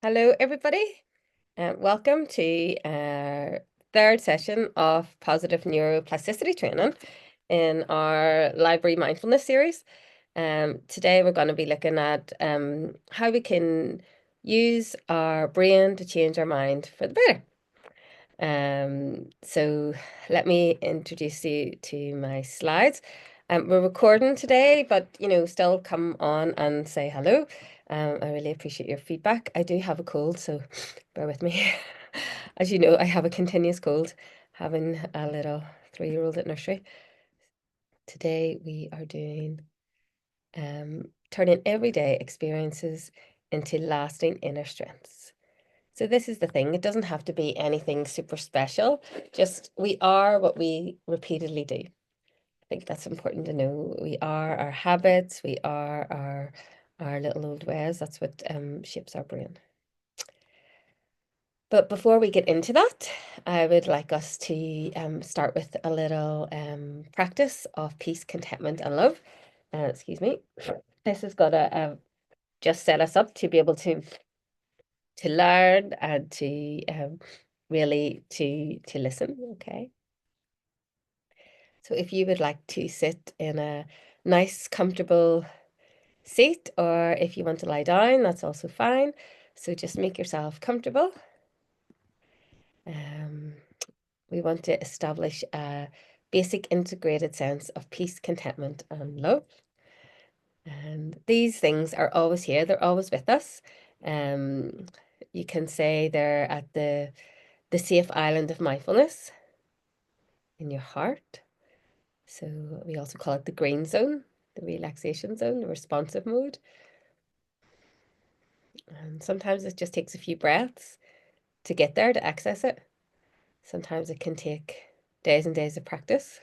Hello, everybody, and welcome to our third session of positive neuroplasticity training in our library mindfulness series. Today, we're going to be looking at how we can use our brain to change our mind for the better. So let me introduce you to my slides. We're recording today, but still come on and say hello. I really appreciate your feedback. I do have a cold, so bear with me. As you know, I have a continuous cold, having a little 3-year-old at nursery. Today we are doing turning everyday experiences into lasting inner strengths. So this is the thing. It doesn't have to be anything super special. Just we are what we repeatedly do. I think that's important to know. We are our habits. We are our little old ways. That's what shapes our brain. But before we get into that, I would like us to start with a little practice of peace, contentment, and love. Excuse me. This is gonna just set us up to be able to learn and to really to listen. Okay. So if you would like to sit in a nice, comfortable seat, or if you want to lie down, that's also fine. So just make yourself comfortable. We want to establish a basic integrated sense of peace, contentment, and love. And these things are always here. They're always with us. You can say they're at the safe island of mindfulness in your heart. So we also call it the green zone, the relaxation zone, the responsive mode. And sometimes it just takes a few breaths to get there, to access it. Sometimes it can take days and days of practice.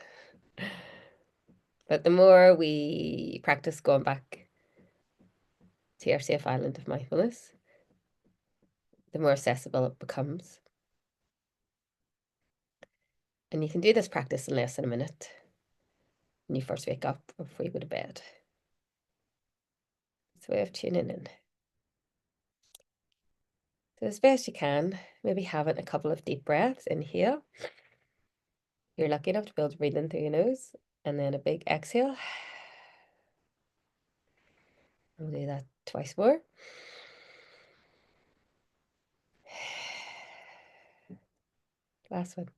But the more we practice going back to our safe island of mindfulness, the more accessible it becomes. And you can do this practice in less than a minute when you first wake up or before you go to bed. It's a way of tuning in. So as best you can, maybe having a couple of deep breaths. Inhale. You're lucky enough to be able to breathe in through your nose, and then a big exhale. We'll do that twice more. Last one.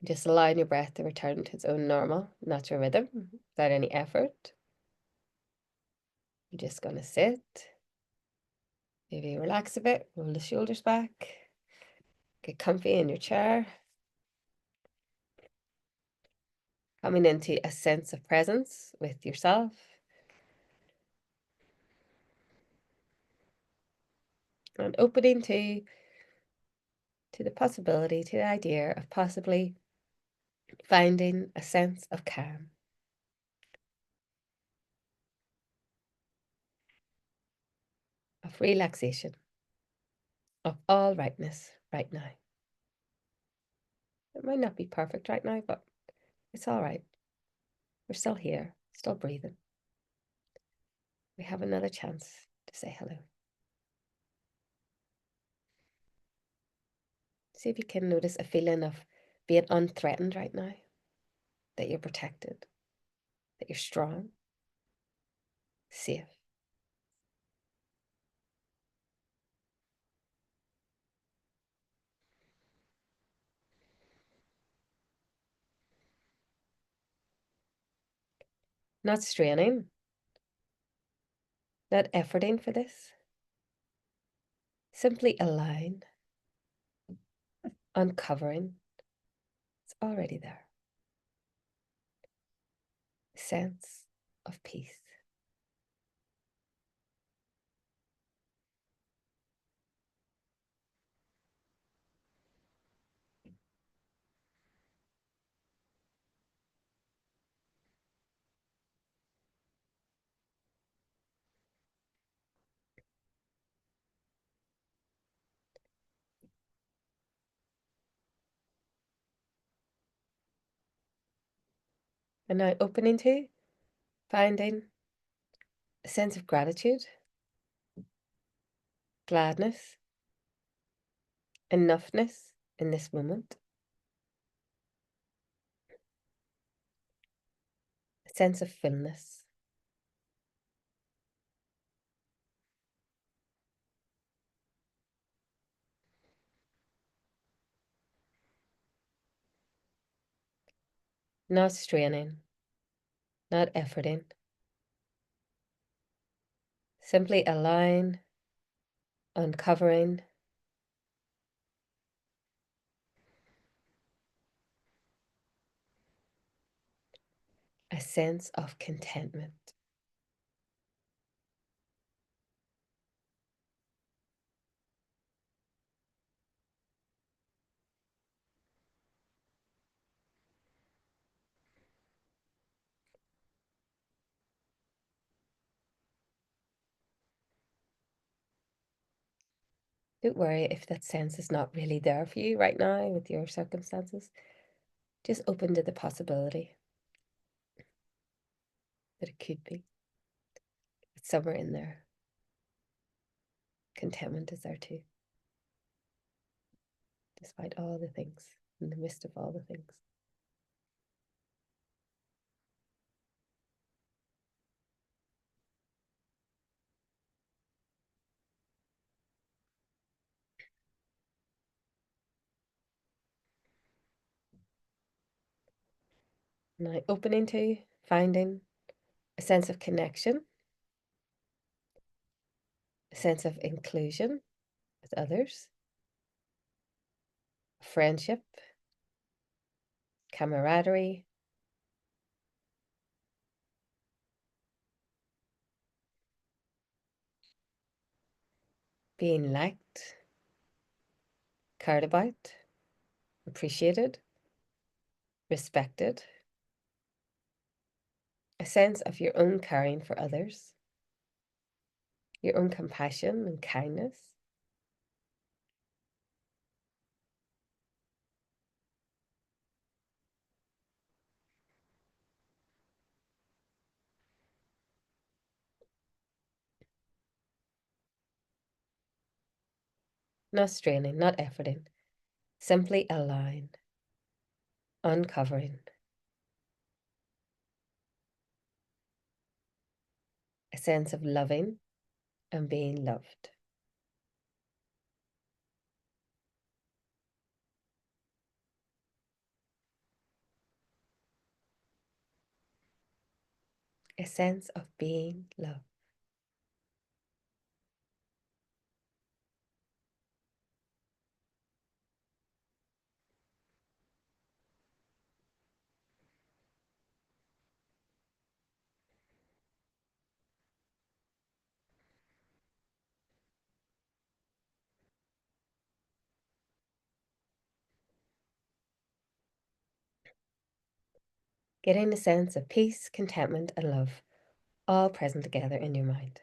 Just allowing your breath to return to its own normal, natural rhythm without any effort. You're just going to sit. Maybe relax a bit, roll the shoulders back, get comfy in your chair. Coming into a sense of presence with yourself. And opening to the possibility, to the idea of possibly finding a sense of calm. Of relaxation, of all rightness right now. It might not be perfect right now, but it's all right. We're still here, still breathing. We have another chance to say hello. See if you can notice a feeling of being unthreatened right now, that you're protected, that you're strong, safe. Not straining, not efforting for this. Simply allowing, uncovering. It's already there. Sense of peace. And now opening to, finding a sense of gratitude, gladness, enoughness in this moment, a sense of fullness. Not straining, not efforting, simply allowing, uncovering, a sense of contentment. Don't worry if that sense is not really there for you right now with your circumstances. Just open to the possibility that it could be. It's somewhere in there. Contentment is there too, despite all the things, in the midst of all the things. Now opening to, finding a sense of connection, a sense of inclusion with others, friendship, camaraderie, being liked, cared about, appreciated, respected, a sense of your own caring for others, your own compassion and kindness, not straining, not efforting, simply allowing, uncovering, a sense of loving and being loved. A sense of being loved. Getting a sense of peace, contentment, and love, all present together in your mind.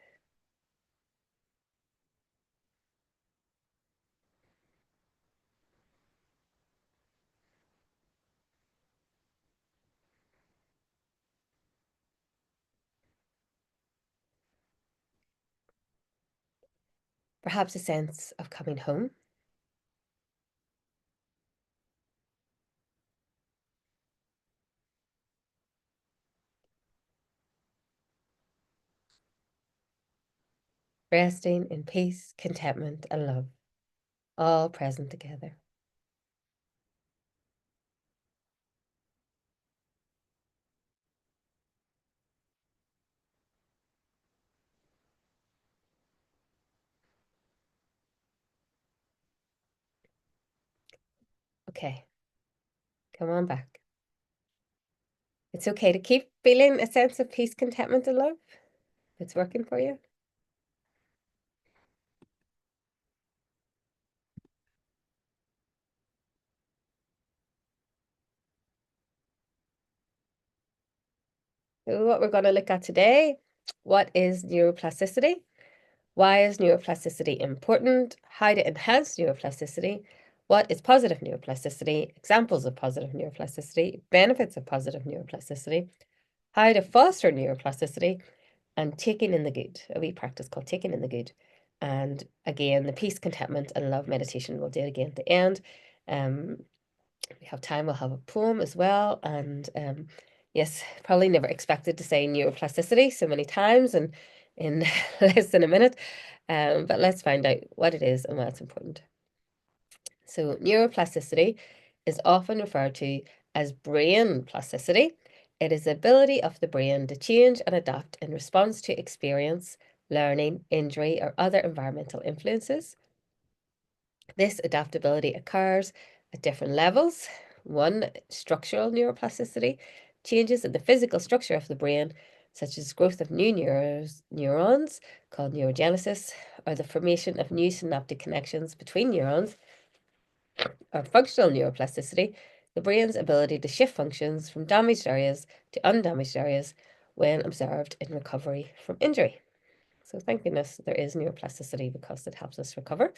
Perhaps a sense of coming home, resting in peace, contentment, and love, all present together. Okay, come on back. It's okay to keep feeling a sense of peace, contentment, and love. It's working for you. So what we're going to look at today, what is neuroplasticity? Why is neuroplasticity important? How to enhance neuroplasticity? What is positive neuroplasticity? Examples of positive neuroplasticity, benefits of positive neuroplasticity, how to foster neuroplasticity, and taking in the good, a wee practice called taking in the good. And again, the peace, contentment, and love meditation. We'll do it again at the end. We have time, we'll have a poem as well. And yes, probably never expected to say neuroplasticity so many times and in less than a minute. But let's find out what it is and why it's important. So neuroplasticity is often referred to as brain plasticity. It is the ability of the brain to change and adapt in response to experience, learning, injury, or other environmental influences. This adaptability occurs at different levels. One, structural neuroplasticity, changes in the physical structure of the brain, such as growth of new neurons called neurogenesis, or the formation of new synaptic connections between neurons, or functional neuroplasticity, the brain's ability to shift functions from damaged areas to undamaged areas when observed in recovery from injury. So thank goodness there is neuroplasticity because it helps us recover.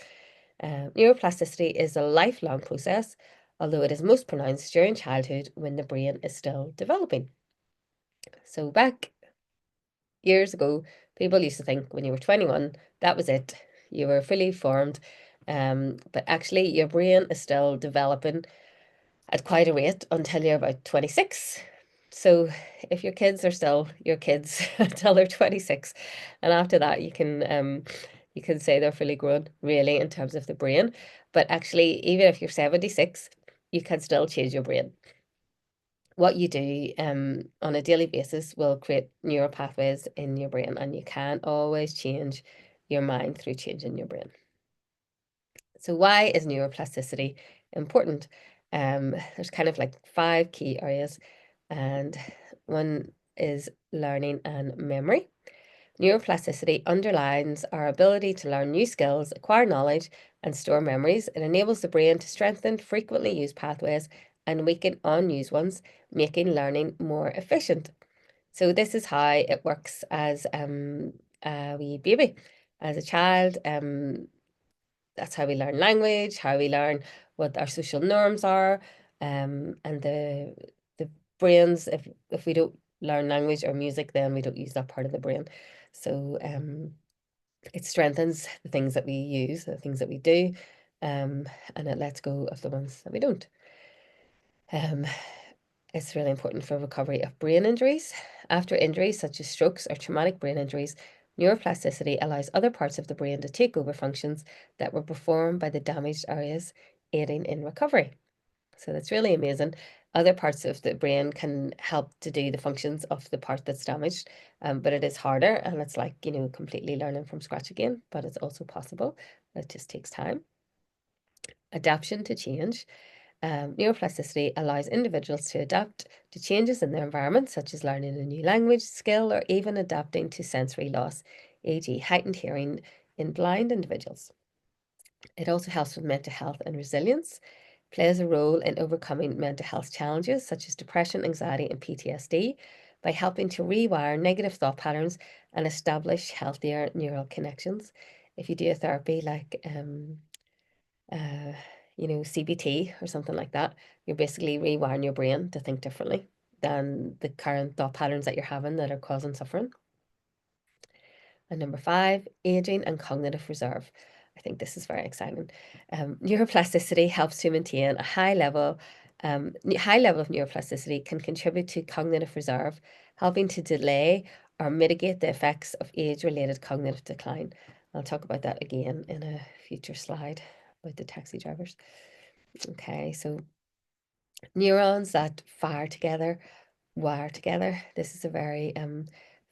Neuroplasticity is a lifelong process, although it is most pronounced during childhood when the brain is still developing. So back years ago, people used to think when you were 21, that was it. You were fully formed. But actually, your brain is still developing at quite a rate until you're about 26. So if your kids are still your kids until they're 26, and after that you can say they're fully grown, really, in terms of the brain. But actually, even if you're 76, you can still change your brain. What you do on a daily basis will create neural pathways in your brain, and you can't always change your mind through changing your brain. So why is neuroplasticity important? There's kind of like 5 key areas, and one is learning and memory. Neuroplasticity underlines our ability to learn new skills, acquire knowledge, and store memories. It enables the brain to strengthen frequently used pathways and weaken unused ones, making learning more efficient. So this is how it works as a wee baby. As a child, that's how we learn language, how we learn what our social norms are, and the brains. If we don't learn language or music, then we don't use that part of the brain. So it strengthens the things that we use, the things that we do, and it lets go of the ones that we don't. Um, it's really important for recovery of brain injuries. After injuries such as strokes or traumatic brain injuries, neuroplasticity allows other parts of the brain to take over functions that were performed by the damaged areas, aiding in recovery. So that's really amazing. Other parts of the brain can help to do the functions of the part that's damaged, but it is harder, and it's like, completely learning from scratch again, but it's also possible. It just takes time. Adaptation to change. Neuroplasticity allows individuals to adapt to changes in their environment, such as learning a new language, skill, or even adapting to sensory loss, e.g., heightened hearing in blind individuals. It also helps with mental health and resilience, plays a role in overcoming mental health challenges such as depression, anxiety, and PTSD by helping to rewire negative thought patterns and establish healthier neural connections. If you do a therapy like uh, CBT or something like that, you're basically rewiring your brain to think differently than the current thought patterns that you're having that are causing suffering. And number 5, aging and cognitive reserve. I think this is very exciting. Neuroplasticity helps to maintain a high level of neuroplasticity can contribute to cognitive reserve, helping to delay or mitigate the effects of age-related cognitive decline. I'll talk about that again in a future slide about the taxi drivers. Okay, so neurons that fire together wire together. This is a very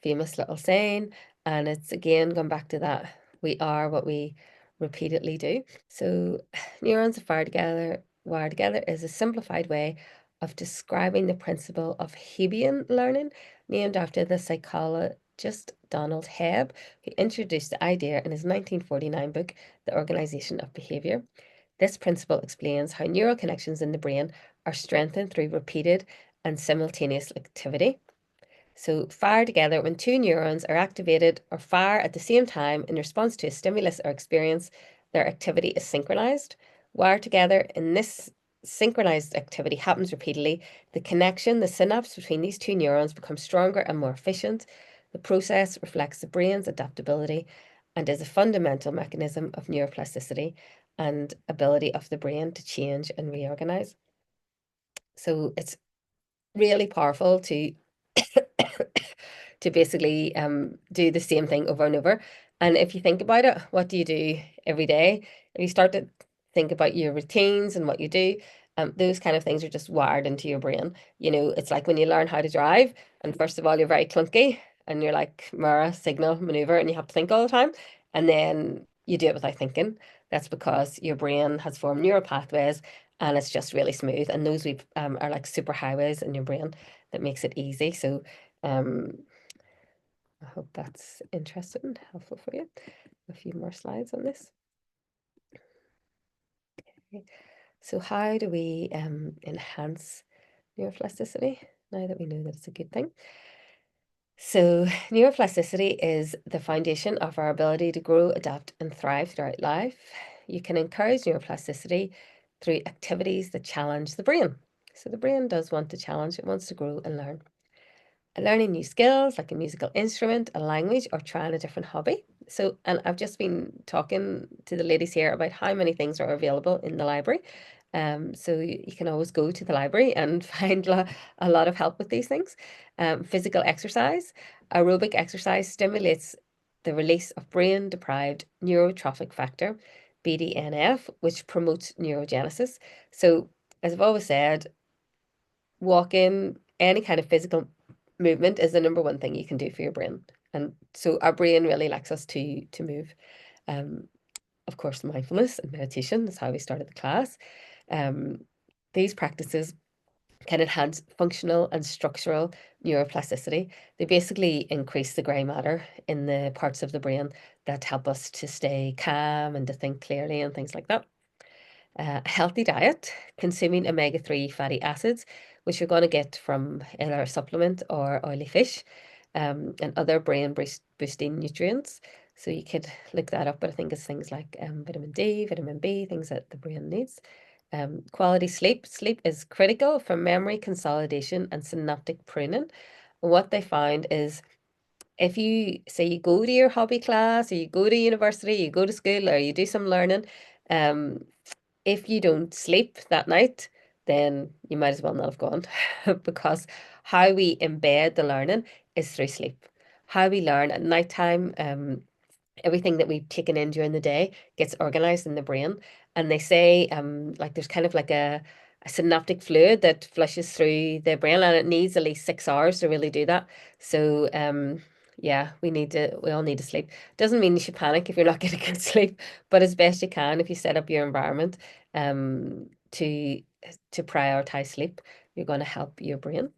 famous little saying, and it's again going back to that we are what we repeatedly do. So neurons that fire together, wire together is a simplified way of describing the principle of Hebbian learning, named after the psychologist Donald Hebb, who introduced the idea in his 1949 book, The Organization of Behavior. This principle explains how neural connections in the brain are strengthened through repeated and simultaneous activity. So fire together when two neurons are activated or fire at the same time in response to a stimulus or experience, their activity is synchronized. wire together in this synchronized activity happens repeatedly. The connection, the synapse between these two neurons becomes stronger and more efficient. The process reflects the brain's adaptability and is a fundamental mechanism of neuroplasticity and ability of the brain to change and reorganize. So it's really powerful to to basically do the same thing over and over. And if you think about it, what do you do every day? If you start to think about your routines and what you do, those kind of things are just wired into your brain. You know, it's like when you learn how to drive, and first of all, you're very clunky, and you're like mirror, signal, maneuver, and you have to think all the time. And then you do it without thinking. That's because your brain has formed neural pathways and it's just really smooth. And those we are like super highways in your brain that makes it easy. So um, I hope that's interesting, helpful for you. A few more slides on this. Okay. So how do we enhance neuroplasticity now that we know that it's a good thing? So neuroplasticity is the foundation of our ability to grow, adapt, and thrive throughout life. You can encourage neuroplasticity through activities that challenge the brain. So the brain does want to challenge, it wants to grow and learn. Learning new skills like a musical instrument, a language, or trying a different hobby. So, and I've just been talking to the ladies here about how many things are available in the library. So you can always go to the library and find a lot of help with these things. Physical exercise, aerobic exercise stimulates the release of brain-deprived neurotrophic factor, BDNF, which promotes neurogenesis. So, as I've always said, walking, any kind of physical movement is the number one thing you can do for your brain. And so our brain really likes us to move. Um, of course, mindfulness and meditation is how we started the class. Um, these practices can enhance functional and structural neuroplasticity. They basically increase the grey matter in the parts of the brain that help us to stay calm and to think clearly and things like that. A healthy diet, consuming omega-3 fatty acids, which you're going to get from either a supplement or oily fish, and other brain boosting nutrients. So you could look that up, but I think it's things like vitamin D, vitamin B, things that the brain needs. Quality sleep. Sleep is critical for memory consolidation and synaptic pruning. What they found is if you say you go to your hobby class or you go to university, you go to school or you do some learning, um, if you don't sleep that night, then you might as well not have gone because how we embed the learning is through sleep. How we learn at nighttime, everything that we've taken in during the day gets organized in the brain. And they say, like there's kind of like a synaptic fluid that flushes through the brain, and it needs at least 6 hours to really do that. So, yeah, we all need to sleep. Doesn't mean you should panic if you're not getting good sleep, but as best you can, if you set up your environment, to prioritize sleep, you're going to help your brain.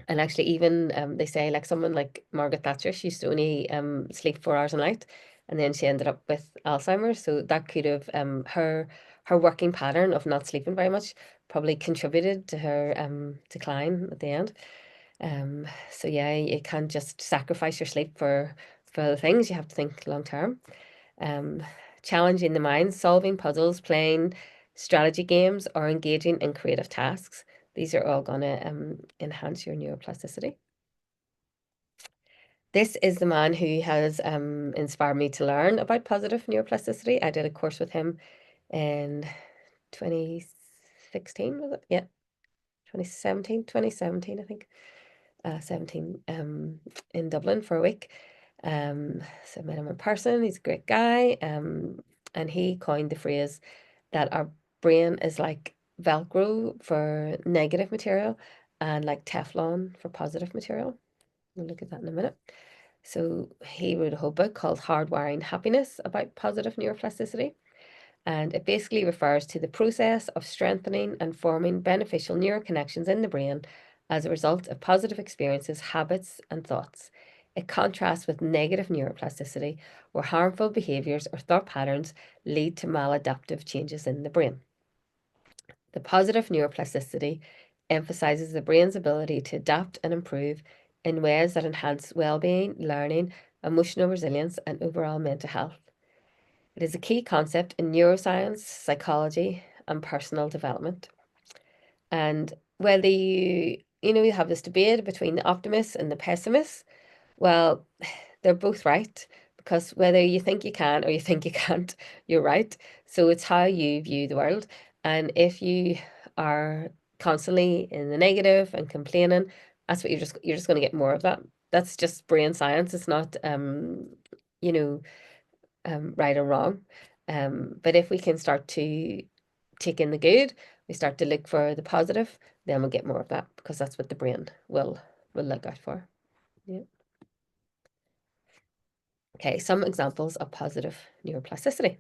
And actually, even they say like someone like Margaret Thatcher, she used to only sleep 4 hours a night, and then she ended up with Alzheimer's. So that could have her working pattern of not sleeping very much probably contributed to her decline at the end. So yeah, you can't just sacrifice your sleep for other things. You have to think long term. Um, challenging the mind, solving puzzles, playing strategy games, or engaging in creative tasks. These are all going to enhance your neuroplasticity. This is the man who has inspired me to learn about positive neuroplasticity. I did a course with him in 2016, was it? Yeah, 2017, I think. 17 in Dublin for a week. So I met him in person. He's a great guy. And he coined the phrase that our brain is like Velcro for negative material and like Teflon for positive material. We'll look at that in a minute. So he wrote a whole book called Hardwiring Happiness about positive neuroplasticity. And it basically refers to the process of strengthening and forming beneficial neural connections in the brain as a result of positive experiences, habits, and thoughts. It contrasts with negative neuroplasticity, where harmful behaviors or thought patterns lead to maladaptive changes in the brain. The positive neuroplasticity emphasizes the brain's ability to adapt and improve in ways that enhance well-being, learning, emotional resilience, and overall mental health. It is a key concept in neuroscience, psychology, and personal development. And whether you have this debate between the optimists and the pessimists, well, they're both right because whether you think you can or you think you can't, you're right. So it's how you view the world. And if you are constantly in the negative and complaining, that's what you're just going to get more of that. That's just brain science. It's not you know, right or wrong. But if we can start to take in the good, we start to look for the positive, then we'll get more of that because that's what the brain will look out for. Yeah. Okay, some examples of positive neuroplasticity.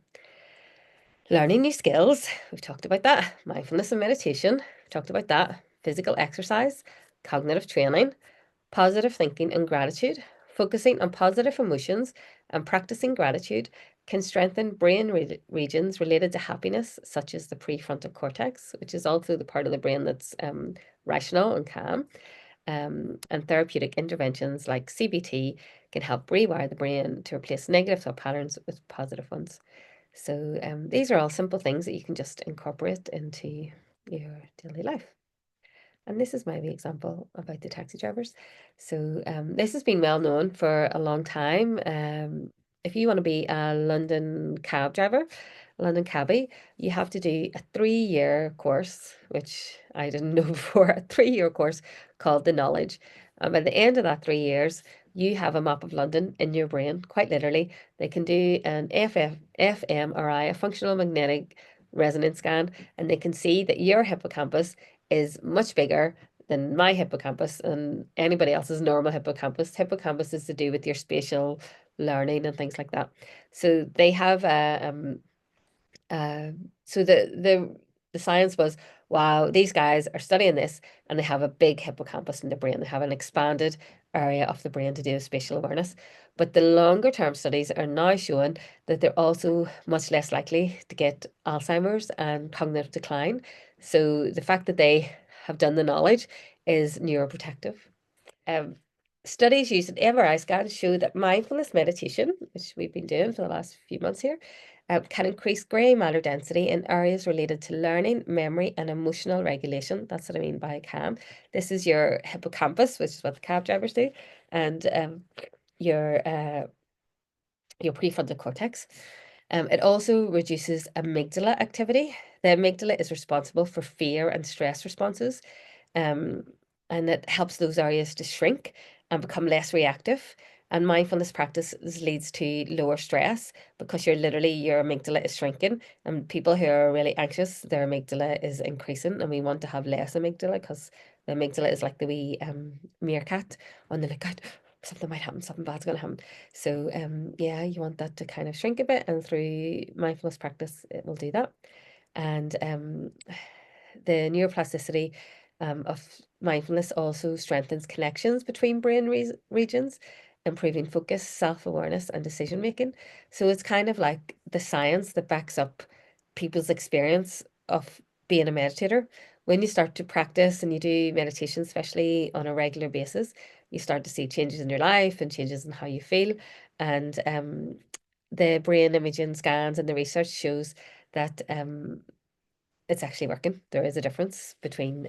Learning new skills, we've talked about that. Mindfulness and meditation, we've talked about that. Physical exercise, cognitive training, positive thinking and gratitude. Focusing on positive emotions and practicing gratitude can strengthen brain regions related to happiness, such as the prefrontal cortex, which is also the part of the brain that's rational and calm. And therapeutic interventions like CBT can help rewire the brain to replace negative thought patterns with positive ones. So these are all simple things that you can just incorporate into your daily life. And this is my wee example about the taxi drivers. So this has been well known for a long time. If you want to be a London cab driver, London cabbie, you have to do a 3-year course, which I didn't know before, a 3-year course called the Knowledge. And at the end of that 3 years, you have a map of London in your brain, quite literally. They can do an fMRI, a functional magnetic resonance scan, and they can see that your hippocampus is much bigger than my hippocampus and anybody else's normal hippocampus. Hippocampus is to do with your spatial learning and things like that. So they have uh, so the science was, wow, these guys are studying this and they have a big hippocampus in the brain. They have an expanded area of the brain to do with spatial awareness. But the longer term studies are now showing that they're also much less likely to get Alzheimer's and cognitive decline. So the fact that they have done the knowledge is neuroprotective. Um, Studies using MRI scans show that mindfulness meditation, which we've been doing for the last few months here, can increase grey matter density in areas related to learning, memory, and emotional regulation. That's what I mean by CAM. This is your hippocampus, which is what the cab drivers do, and your uh, your prefrontal cortex. It also reduces amygdala activity. The amygdala is responsible for fear and stress responses, um, and it helps those areas to shrink and become less reactive. And mindfulness practices leads to lower stress because your amygdala is shrinking. And people who are really anxious, their amygdala is increasing, and we want to have less amygdala because the amygdala is like the wee meerkat on the lookout. Something might happen, something bad's going to happen. So, yeah, you want that to kind of shrink a bit, and through mindfulness practice, it will do that. And the neuroplasticity of mindfulness also strengthens connections between brain regions, improving focus, self-awareness, and decision making. So it's kind of like the science that backs up people's experience of being a meditator. When you start to practice and you do meditation, especially on a regular basis, you start to see changes in your life and changes in how you feel. And the brain imaging scans and the research shows that it's actually working. There is a difference between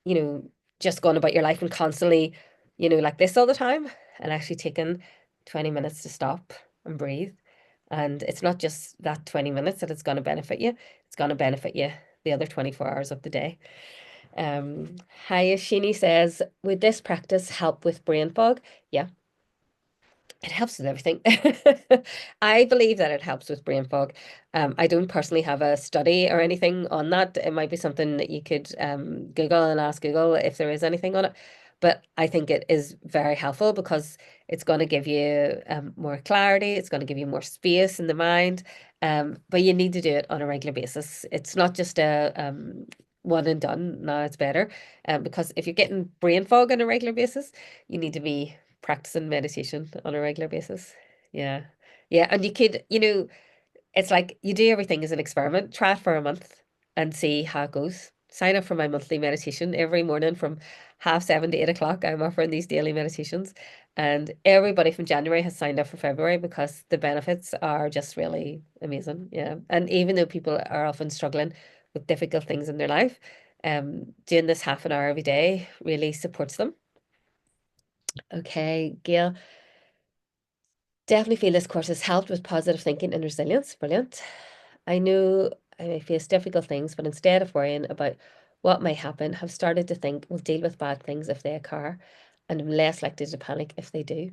you know, just going about your life and constantly, like this all the time, and actually taking 20 minutes to stop and breathe. And it's not just that 20 minutes that it's going to benefit you, it's going to benefit you the other 24 hours of the day. Hayashini says, would this practice help with brain fog? Yeah, it helps with everything. I believe that it helps with brain fog. I don't personally have a study or anything on that. It might be something that you could Google and ask Google if there is anything on it. But I think it is very helpful because it's going to give you more clarity. It's going to give you more space in the mind. But you need to do it on a regular basis. It's not just a one and done. Now it's better. Because if you're getting brain fog on a regular basis, you need to be practicing meditation on a regular basis. Yeah. Yeah. And you could, it's like you do everything as an experiment. Try it for a month and see how it goes. sign up for my monthly meditation every morning from 7:30 to 8 o'clock. I'm offering these daily meditations, and everybody from January has signed up for February because the benefits are just really amazing. Yeah. And even though people are often struggling with difficult things in their life, doing this half an hour every day really supports them. Okay, Gail, definitely feel this course has helped with positive thinking and resilience. Brilliant. I know I may face difficult things, but instead of worrying about what may happen, have started to think we'll deal with bad things if they occur, and I'm less likely to panic if they do.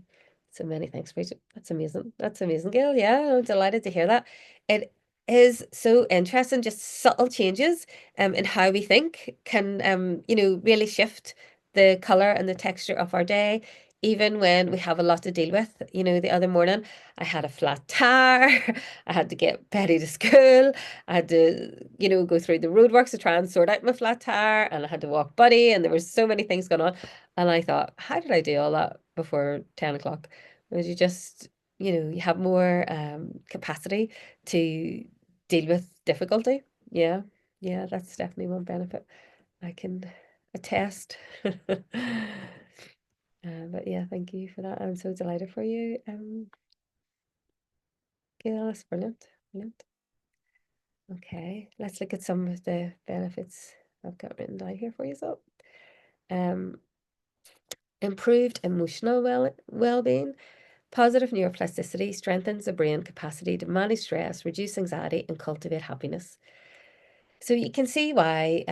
So many thanks, Bridget. That's amazing. That's amazing, Gail. Yeah, I'm delighted to hear that. It is so interesting, just subtle changes in how we think can really shift the color and the texture of our day, even when we have a lot to deal with. The other morning I had a flat tire. I had to get Betty to school. I had to, go through the roadworks to try and sort out my flat tire, and I had to walk Buddy, and there were so many things going on. And I thought, how did I do all that before 10 o'clock? Because you just, you have more capacity to deal with difficulty. Yeah, yeah, that's definitely one benefit I can attest. But yeah, thank you for that. I'm so delighted for you. Gail, that's brilliant. Brilliant. Okay, let's look at some of the benefits I've got written down here for you. So, um, improved emotional well-being, positive neuroplasticity strengthens the brain capacity to manage stress, reduce anxiety, and cultivate happiness. So you can see why,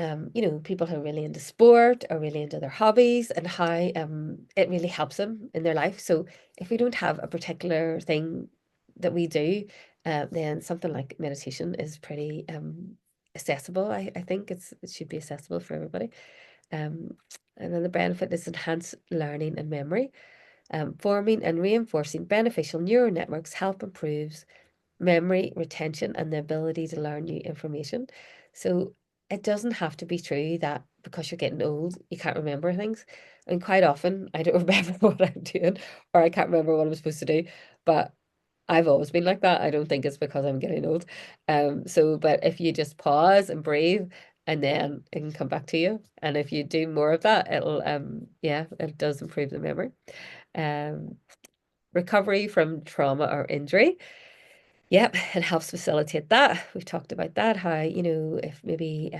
people who are really into sport are really into their hobbies, and how it really helps them in their life. So if we don't have a particular thing that we do, then something like meditation is pretty accessible. I think it should be accessible for everybody. Um, and then the benefit is enhanced learning and memory. Forming and reinforcing beneficial neural networks help improves memory retention and the ability to learn new information. So it doesn't have to be true that because you're getting old, you can't remember things. And quite often, I don't remember what I'm doing, or I can't remember what I'm supposed to do. But I've always been like that. I don't think it's because I'm getting old. But if you just pause and breathe, and then it can come back to you. And if you do more of that, it does improve the memory. Um, recovery from trauma or injury. Yep, it helps facilitate that. We've talked about that, how, if maybe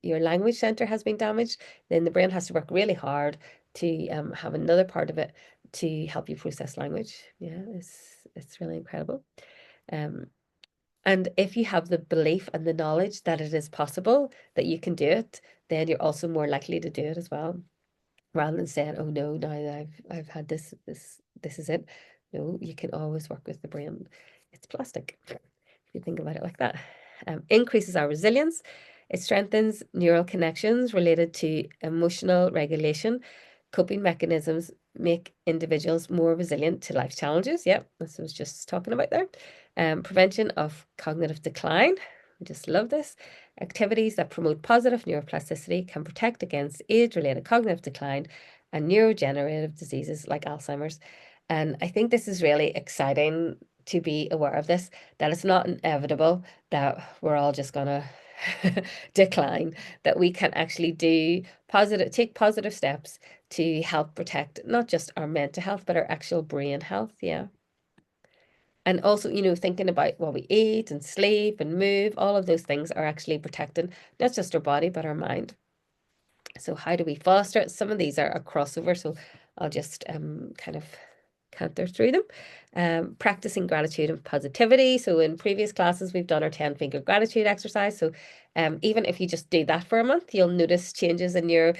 your language center has been damaged, then the brain has to work really hard to have another part of it to help you process language. Yeah, it's really incredible. Um, and if you have the belief and the knowledge that it is possible that you can do it, then you're also more likely to do it as well, rather than saying, "Oh no, now that I've had this is it." No, you can always work with the brain. It's plastic, if you think about it like that. Increases our resilience. It strengthens neural connections related to emotional regulation. Coping mechanisms make individuals more resilient to life challenges. Yep, that's what I was just talking about there. Prevention of cognitive decline. I just love this. Activities that promote positive neuroplasticity can protect against age-related cognitive decline and neurodegenerative diseases like Alzheimer's. And I think this is really exciting to be aware of this, that it's not inevitable that we're all just gonna decline, that we can actually take positive steps to help protect not just our mental health, but our actual brain health. Yeah. And also, thinking about what we eat and sleep and move, all of those things are actually protecting not just our body, but our mind. So how do we foster it? Some of these are a crossover, so I'll just kind of canter through them. Practicing gratitude and positivity. So in previous classes, we've done our 10-finger gratitude exercise. So even if you just do that for a month, you'll notice changes in your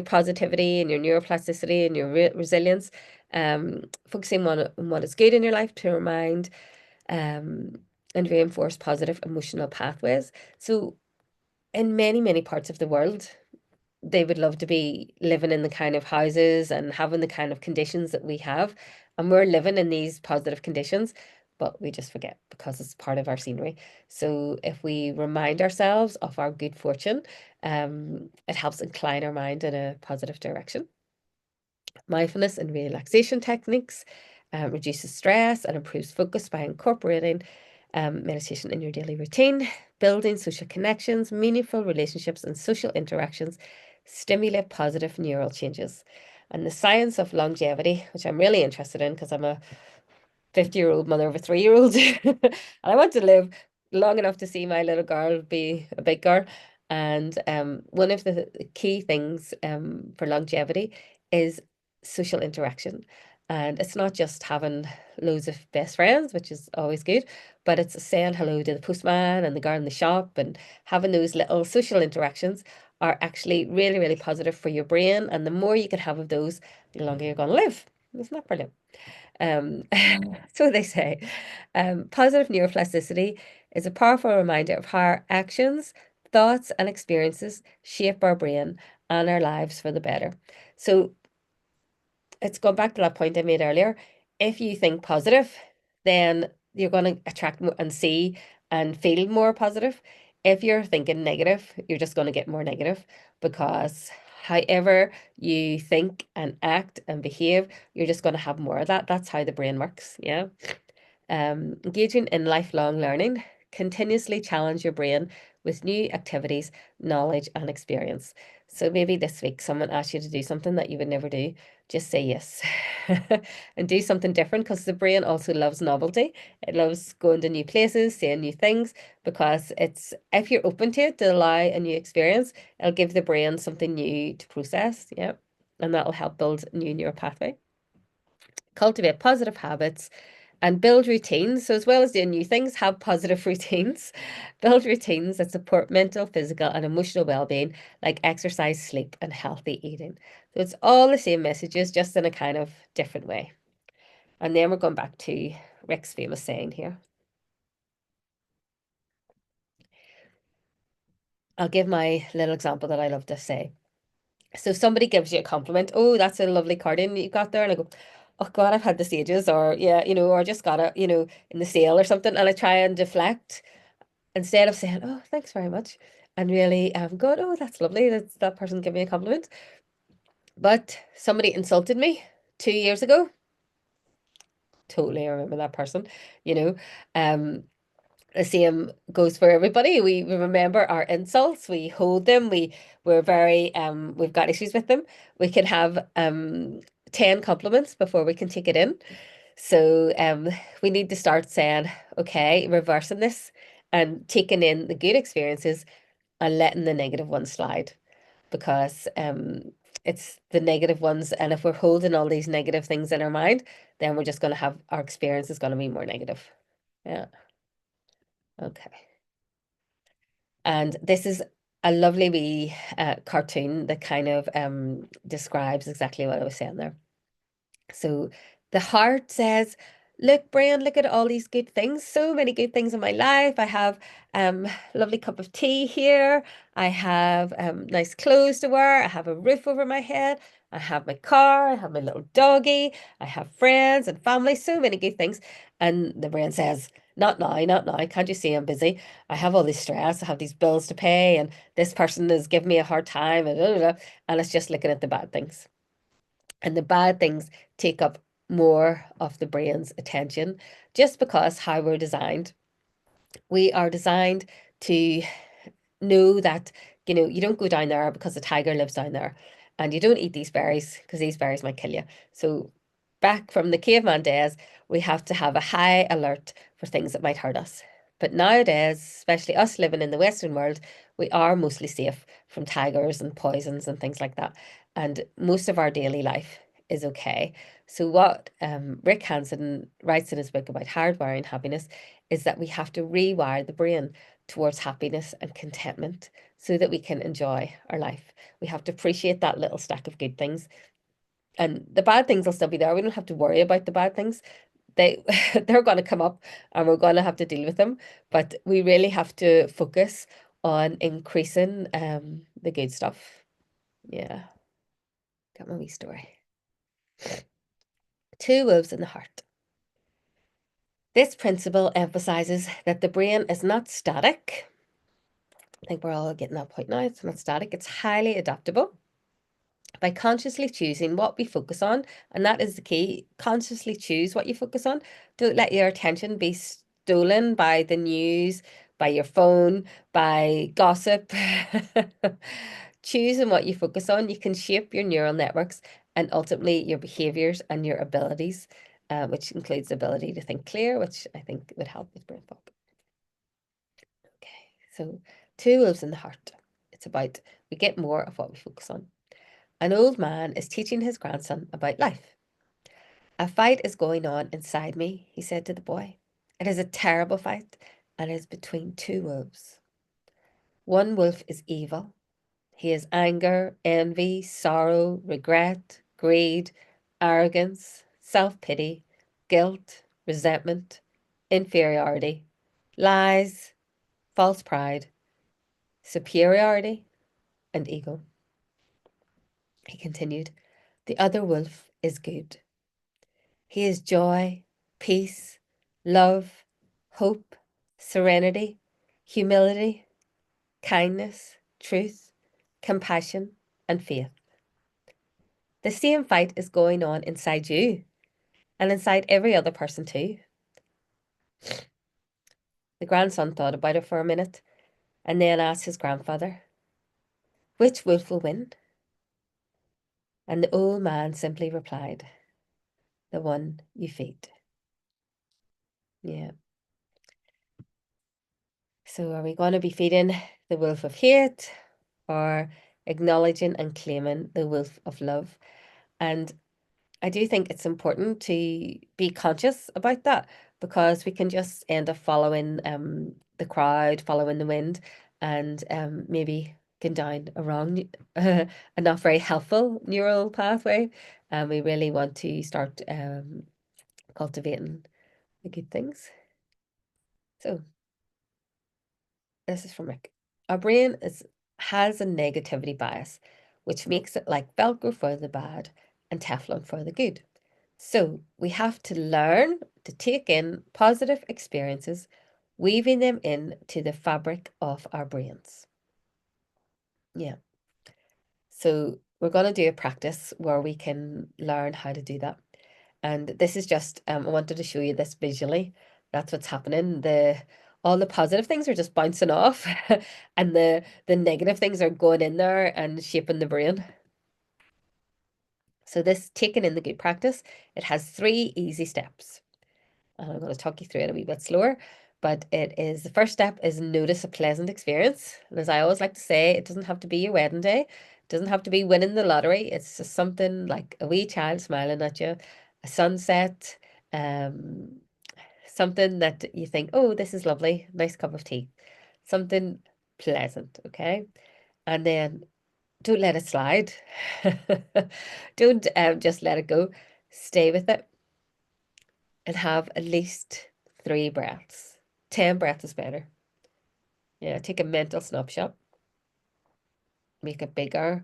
positivity and your neuroplasticity and your resilience. Focusing on what is good in your life to remind um, and reinforce positive emotional pathways. So in many, many parts of the world, they would love to be living in the kind of houses and having the kind of conditions that we have. And we're living in these positive conditions, but we just forget because it's part of our scenery. So if we remind ourselves of our good fortune, it helps incline our mind in a positive direction. Mindfulness and relaxation techniques reduces stress and improves focus by incorporating meditation in your daily routine. Building social connections, meaningful relationships, and social interactions stimulate positive neural changes. And the science of longevity, which I'm really interested in because I'm a 50-year-old mother of a 3-year-old, and I want to live long enough to see my little girl be a big girl. And one of the key things for longevity is social interaction. And it's not just having loads of best friends, which is always good, but it's saying hello to the postman and the girl in the shop, and having those little social interactions are actually really, really positive for your brain. And the more you can have of those, the longer you're going to live. Isn't that brilliant? Um, so they say. Positive neuroplasticity is a powerful reminder of how our actions, thoughts, and experiences shape our brain and our lives for the better. So it's gone back to that point I made earlier. If you think positive, then you're going to attract more and see and feel more positive. If you're thinking negative, you're just going to get more negative, because however you think and act and behave, you're just going to have more of that. That's how the brain works. Yeah. Engaging in lifelong learning, continuously challenge your brain with new activities, knowledge, and experience. So maybe this week someone asks you to do something that you would never do, just say yes and do something different, because the brain also loves novelty. It loves going to new places, seeing new things, because it's, if you're open to it, to allow a new experience, it'll give the brain something new to process. Yeah. And that'll help build new neural pathway. Cultivate positive habits and build routines. So, as well as doing new things, have positive routines. Build routines that support mental, physical, and emotional well-being, like exercise, sleep, and healthy eating. So it's all the same messages, just in a kind of different way. And then we're going back to Rick's famous saying here. I'll give my little example that I love to say. So somebody gives you a compliment. Oh, that's a lovely cardigan you got there. And I go, oh God, I've had this ages. Or yeah, or I just got it, in the sale or something. And I try and deflect, instead of saying, oh, thanks very much, and really going, oh, that's lovely. That person gave me a compliment. But somebody insulted me 2 years ago. Totally, I remember that person, you know. Um, the same goes for everybody. We remember our insults, we hold them, we're very we've got issues with them. We can have 10 compliments before we can take it in. So we need to start saying, okay, reversing this and taking in the good experiences and letting the negative ones slide, because it's the negative ones, and if we're holding all these negative things in our mind, then we're just going to have, our experience is going to be more negative. Yeah. Okay. And this is a lovely wee cartoon that kind of describes exactly what I was saying there. So the heart says, look, Brian, look at all these good things. So many good things in my life. I have lovely cup of tea here. I have nice clothes to wear. I have a roof over my head. I have my car. I have my little doggy. I have friends and family. So many good things. And the brain says, not now, not now. Can't you see I'm busy? I have all this stress. I have these bills to pay, and this person is giving me a hard time, and blah, blah, blah. And it's just looking at the bad things. And the bad things take up more of the brain's attention, just because how we're designed. We are designed to know that, you don't go down there because the tiger lives down there, and you don't eat these berries because these berries might kill you. So back from the caveman days, we have to have a high alert for things that might hurt us. But nowadays, especially us living in the Western world, we are mostly safe from tigers and poisons and things like that. And most of our daily life is okay. So what Rick Hanson writes in his book about hardwiring happiness is that we have to rewire the brain towards happiness and contentment so that we can enjoy our life. We have to appreciate that little stack of good things. And the bad things will still be there. We don't have to worry about the bad things. They they're going to come up, and we're going to have to deal with them. But we really have to focus on increasing the good stuff. Yeah, got my wee story. Two wolves in the heart. This principle emphasizes that the brain is not static. I think we're all getting that point now. It's not static, it's highly adaptable. By consciously choosing what we focus on, and that is the key, consciously choose what you focus on. Don't let your attention be stolen by the news, by your phone, by gossip. Choosing what you focus on, you can shape your neural networks and ultimately your behaviors and your abilities, which includes the ability to think clear, which I think would help with brain fog. Okay, so two wolves in the heart. It's about we get more of what we focus on. An old man is teaching his grandson about life. A fight is going on inside me, he said to the boy. It is a terrible fight, and it is between two wolves. One wolf is evil. He has anger, envy, sorrow, regret, greed, arrogance, self-pity, guilt, resentment, inferiority, lies, false pride, superiority, and ego. He continued, the other wolf is good. He is joy, peace, love, hope, serenity, humility, kindness, truth, compassion, and faith. The same fight is going on inside you and inside every other person too. The grandson thought about it for a minute and then asked his grandfather, which wolf will win? And the old man simply replied, the one you feed. Yeah. So are we going to be feeding the wolf of hate or acknowledging and claiming the wolf of love? And I do think it's important to be conscious about that because we can just end up following the crowd, following the wind, and maybe going down a wrong, a not very helpful neural pathway. And we really want to start cultivating the good things. So this is from Rick. Our brain has a negativity bias, which makes it like Velcro for the bad and Teflon for the good. So we have to learn to take in positive experiences, weaving them into the fabric of our brains. Yeah. So we're going to do a practice where we can learn how to do that. And this is just, I wanted to show you this visually. That's what's happening. All the positive things are just bouncing off and the negative things are going in there and shaping the brain. So this taking in the good practice, it has 3 easy steps. And I'm going to talk you through it a wee bit slower. But it is the first step is notice a pleasant experience. And as I always like to say, it doesn't have to be your wedding day. It doesn't have to be winning the lottery. It's just something like a wee child smiling at you, a sunset, um, something that you think, oh, this is lovely, nice cup of tea. Something pleasant, okay? And then don't let it slide. Don't just let it go. Stay with it and have at least 3 breaths. 10 breaths is better. Yeah, take a mental snapshot, make it bigger,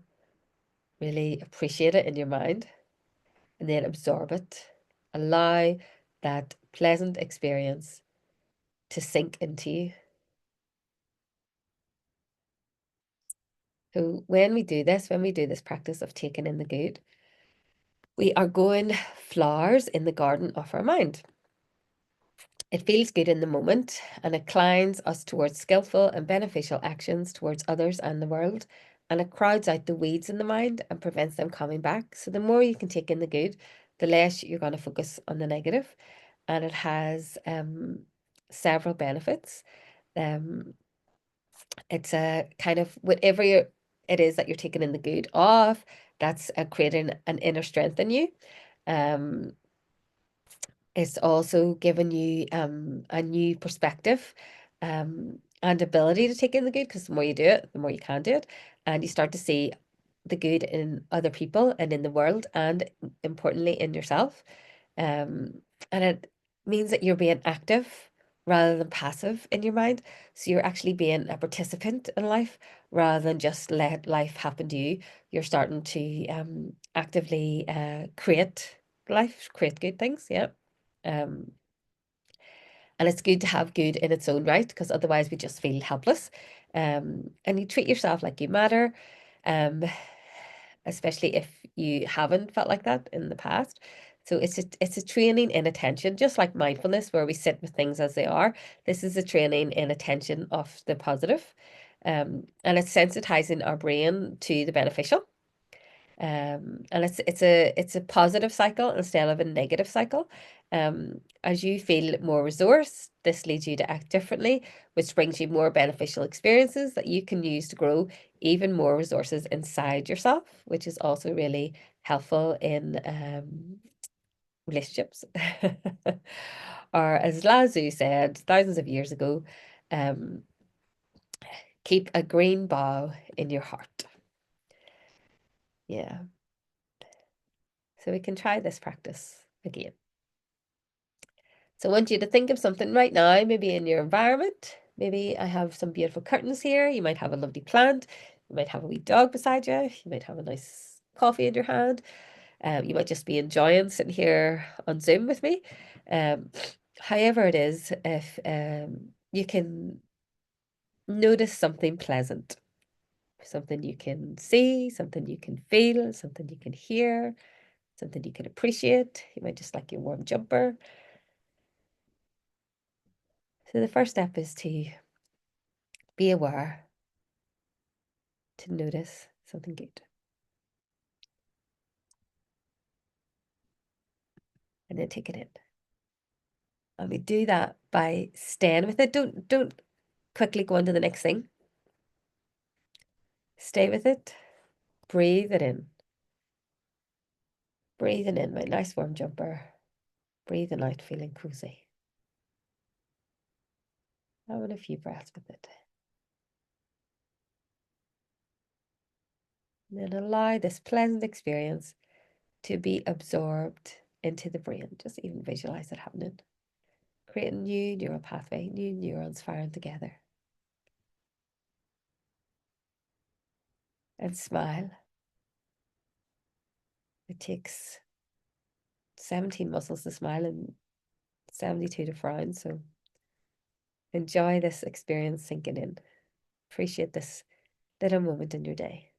really appreciate it in your mind, and then absorb it. Allow that pleasant experience to sink into you. So when we do this practice of taking in the good, we are going flowers in the garden of our mind. It feels good in the moment and it climbs us towards skillful and beneficial actions towards others and the world. And it crowds out the weeds in the mind and prevents them coming back. So the more you can take in the good, the less you're going to focus on the negative. And it has several benefits. Um, it's a kind of whatever it is that you're taking in the good of, that's creating an inner strength in you. Um, it's also given you a new perspective and ability to take in the good because the more you do it, the more you can do it. And you start to see the good in other people and in the world and importantly in yourself. And it means that you're being active rather than passive in your mind. So you're actually being a participant in life rather than just let life happen to you. You're starting to actively create life, create good things. Yeah. Um, and it's good to have good in its own right because otherwise we just feel helpless. And you treat yourself like you matter, um, especially if you haven't felt like that in the past. So it's a training in attention, just like mindfulness, where we sit with things as they are. This is a training in attention of the positive. And it's sensitizing our brain to the beneficial. And it's a positive cycle instead of a negative cycle. As you feel more resourced, this leads you to act differently, which brings you more beneficial experiences that you can use to grow even more resources inside yourself, which is also really helpful in relationships. Or as Lazu said thousands of years ago, um, keep a green bough in your heart. Yeah. So we can try this practice again. So I want you to think of something right now, maybe in your environment. Maybe I have some beautiful curtains here. You might have a lovely plant. You might have a wee dog beside you. You might have a nice coffee in your hand. You might just be enjoying sitting here on Zoom with me. Um, However it is, if you can notice something pleasant, something you can see, something you can feel, something you can hear, something you can appreciate. You might just like your warm jumper. So the first step is to be aware, to notice something good. And then take it in. And we do that by staying with it. Don't quickly go on to the next thing. Stay with it. Breathe it in. Breathing in my nice warm jumper. Breathing out, feeling cozy. Having a few breaths with it. And then allow this pleasant experience to be absorbed into the brain. Just even visualize it happening. Creating new neural pathway, new neurons firing together. And smile. It takes 17 muscles to smile and 72 to frown. So enjoy this experience sinking in. Appreciate this little moment in your day.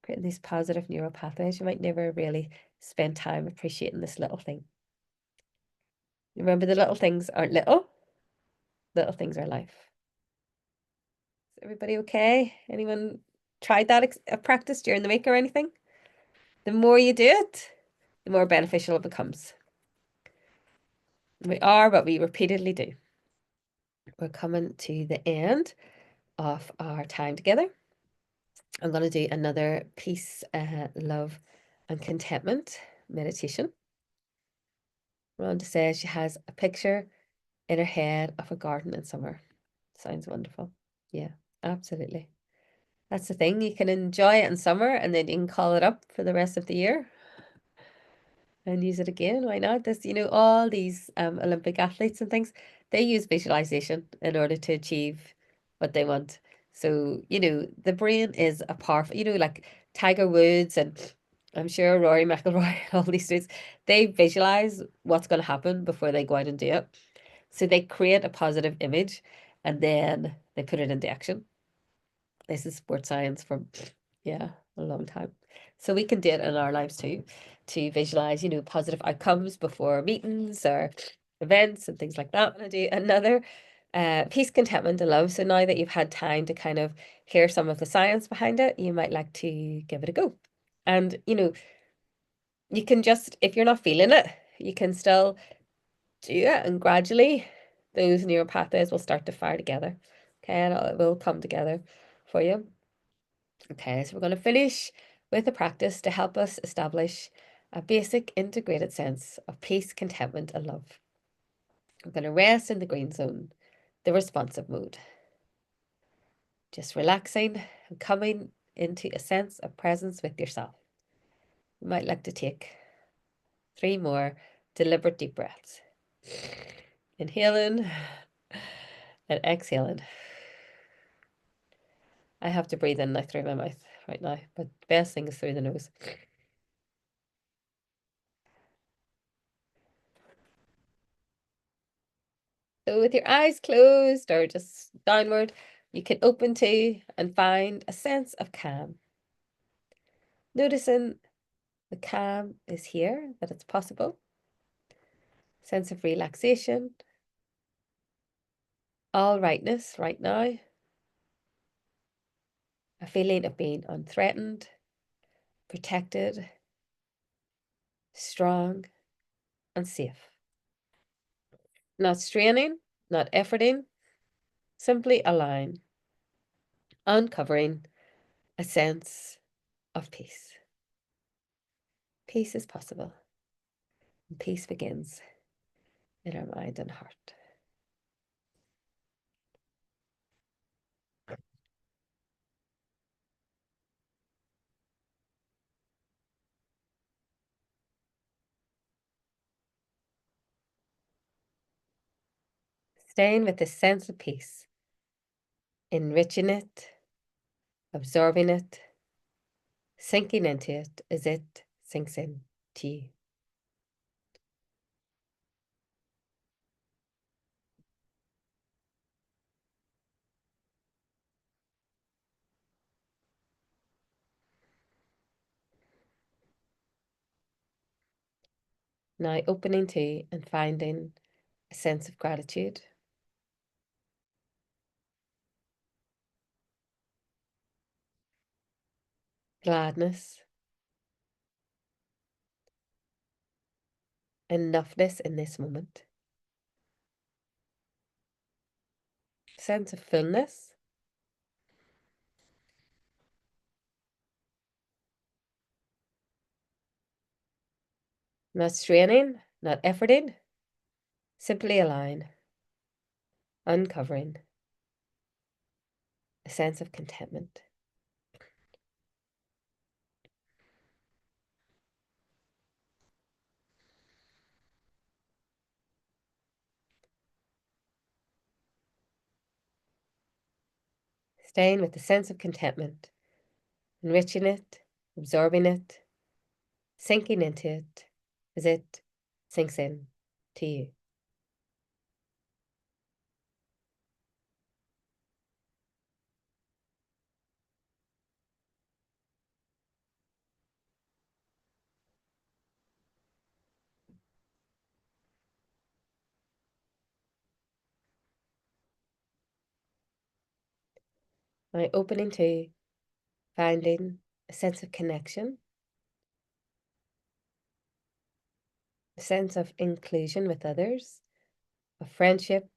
Creating these positive neural pathways. You might never really spend time appreciating this little thing. Remember, the little things aren't little. Little things are life. Is everybody okay? Anyone tried that practice during the week or anything? The more you do it, the more beneficial it becomes. We are what we repeatedly do. We're coming to the end of our time together. I'm going to do another peace, love, and contentment meditation. Rhonda says she has a picture in her head of a garden in summer. Sounds wonderful. Yeah, absolutely. That's the thing. You can enjoy it in summer and then you can call it up for the rest of the year and use it again. Why not? There's, all these Olympic athletes and things, they use visualization in order to achieve what they want. So, the brain is a powerful, like Tiger Woods and I'm sure Rory McIlroy and all these dudes, they visualize what's going to happen before they go out and do it. So they create a positive image and then they put it into action. This is sports science from, yeah, a long time. So we can do it in our lives too, to visualize, positive outcomes before meetings or events and things like that. I'm going to do another peace, contentment, and love. So now that you've had time to kind of hear some of the science behind it, you might like to give it a go. And, you can just, if you're not feeling it, you can still do it and gradually those neural pathways will start to fire together. Okay, and it will come together for you. Okay, so we're going to finish with a practice to help us establish a basic integrated sense of peace, contentment, and love. We're going to rest in the green zone, the responsive mode. Just relaxing and coming into a sense of presence with yourself. You might like to take 3 more deliberate deep breaths. Inhaling and exhaling. I have to breathe in through my mouth right now, but the best thing is through the nose. So with your eyes closed or just downward, you can open to and find a sense of calm. Noticing The calm is here, that it's possible. Sense of relaxation. All rightness right now. A feeling of being unthreatened, protected, strong, and safe. Not straining, not efforting, simply allowing, uncovering a sense of peace. Peace is possible, and peace begins in our mind and heart. Staying with this sense of peace, enriching it, absorbing it, sinking into it as it sinks in to you. Now opening to and finding a sense of gratitude, gladness, enoughness in this moment, sense of fullness, not straining, not efforting, simply allowing, uncovering a sense of contentment. Staying with the sense of contentment, enriching it, absorbing it, sinking into it as it sinks in to you. By opening to finding a sense of connection, a sense of inclusion with others, of friendship,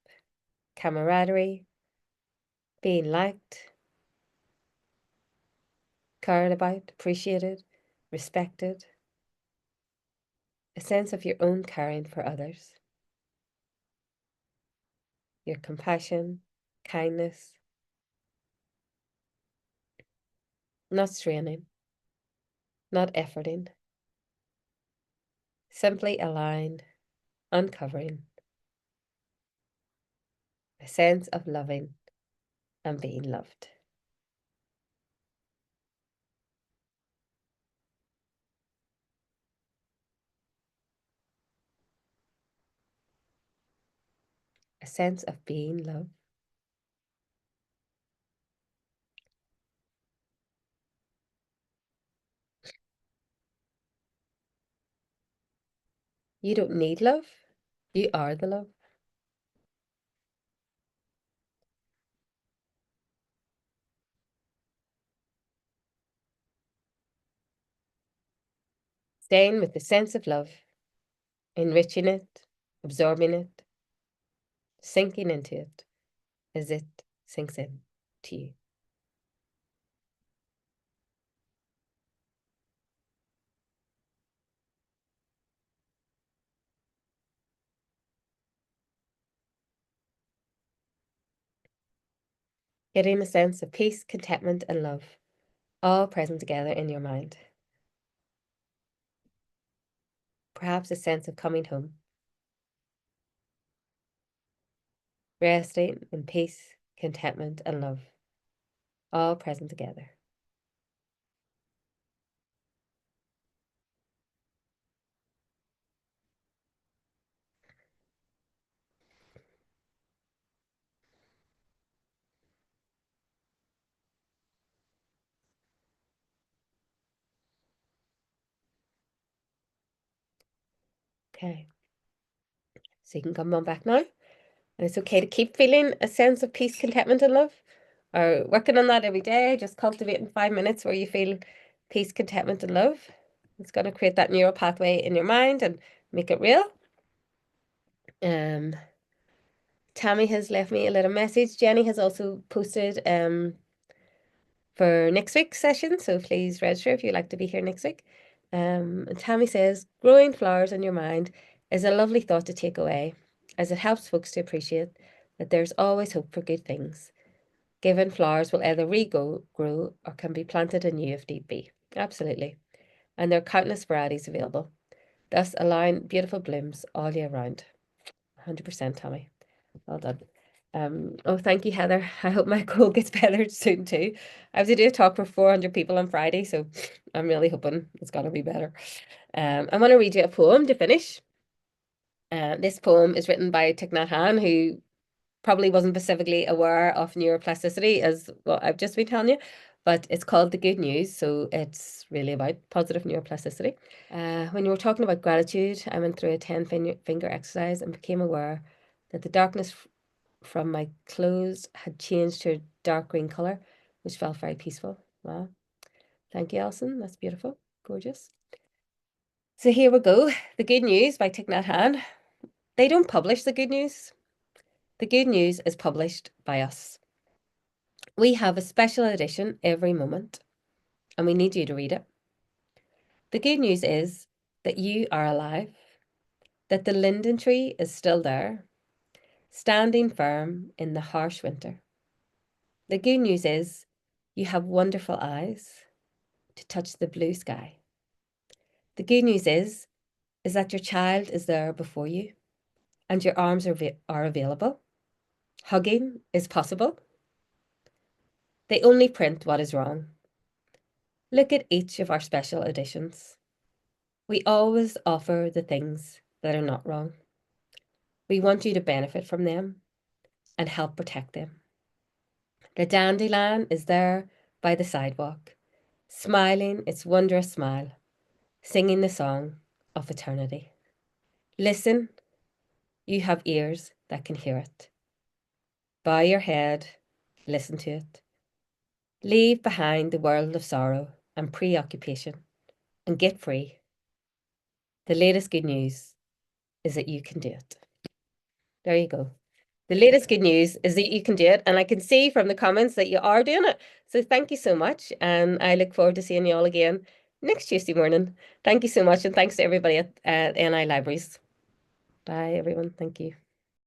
camaraderie, being liked, cared about, appreciated, respected, a sense of your own caring for others, your compassion, kindness, not straining, not efforting, simply allowing, uncovering a sense of loving and being loved. A sense of being loved. You don't need love. You are the love. Staying with the sense of love, enriching it, absorbing it, sinking into it as it sinks in to you. Getting a sense of peace, contentment, and love, all present together in your mind. Perhaps a sense of coming home, resting in peace, contentment, and love, all present together. Okay, so you can come on back now. And it's okay to keep feeling a sense of peace, contentment, and love, or working on that every day, just cultivating 5 minutes where you feel peace, contentment, and love. It's going to create that neural pathway in your mind and make it real. Tammy has left me a little message. Jenny has also posted for next week's session, so please register if you'd like to be here next week. And Tammy says, growing flowers in your mind is a lovely thought to take away, as it helps folks to appreciate that there's always hope for good things. Given flowers will either regrow, grow, or can be planted anew if need be. Absolutely. And there are countless varieties available, thus allowing beautiful blooms all year round. 100%, Tammy. Well done. Oh, thank you, Heather. I hope my cold gets better soon too. I have to do a talk for 400 people on Friday, so I'm really hoping it's going to be better. I'm going to read you a poem to finish. This poem is written by Thich Nhat Hanh, who probably wasn't specifically aware of neuroplasticity as what I've just been telling you, but it's called The Good News, so it's really about positive neuroplasticity. When you were talking about gratitude, I went through a 10 finger exercise and became aware that the darkness from my clothes had changed to a dark green colour, which felt very peaceful. Wow. Thank you, Alison. That's beautiful. Gorgeous. So here we go. The Good News by Thich Nhat Hanh. They don't publish the good news. The good news is published by us. We have a special edition every moment, and we need you to read it. The good news is that you are alive, that the linden tree is still there, standing firm in the harsh winter. The good news is you have wonderful eyes to touch the blue sky. The good news is that your child is there before you, and your arms are available. Hugging is possible. They only print what is wrong. Look at each of our special editions. We always offer the things that are not wrong. We want you to benefit from them and help protect them. The dandelion is there by the sidewalk, smiling its wondrous smile, singing the song of eternity. Listen, you have ears that can hear it. Bow your head, listen to it. Leave behind the world of sorrow and preoccupation and get free. The latest good news is that you can do it. There you go. The latest good news is that you can do it, and I can see from the comments that you are doing it. So thank you so much, and I look forward to seeing you all again next Tuesday morning. Thank you so much, and thanks to everybody at NI Libraries. Bye, everyone. Thank you.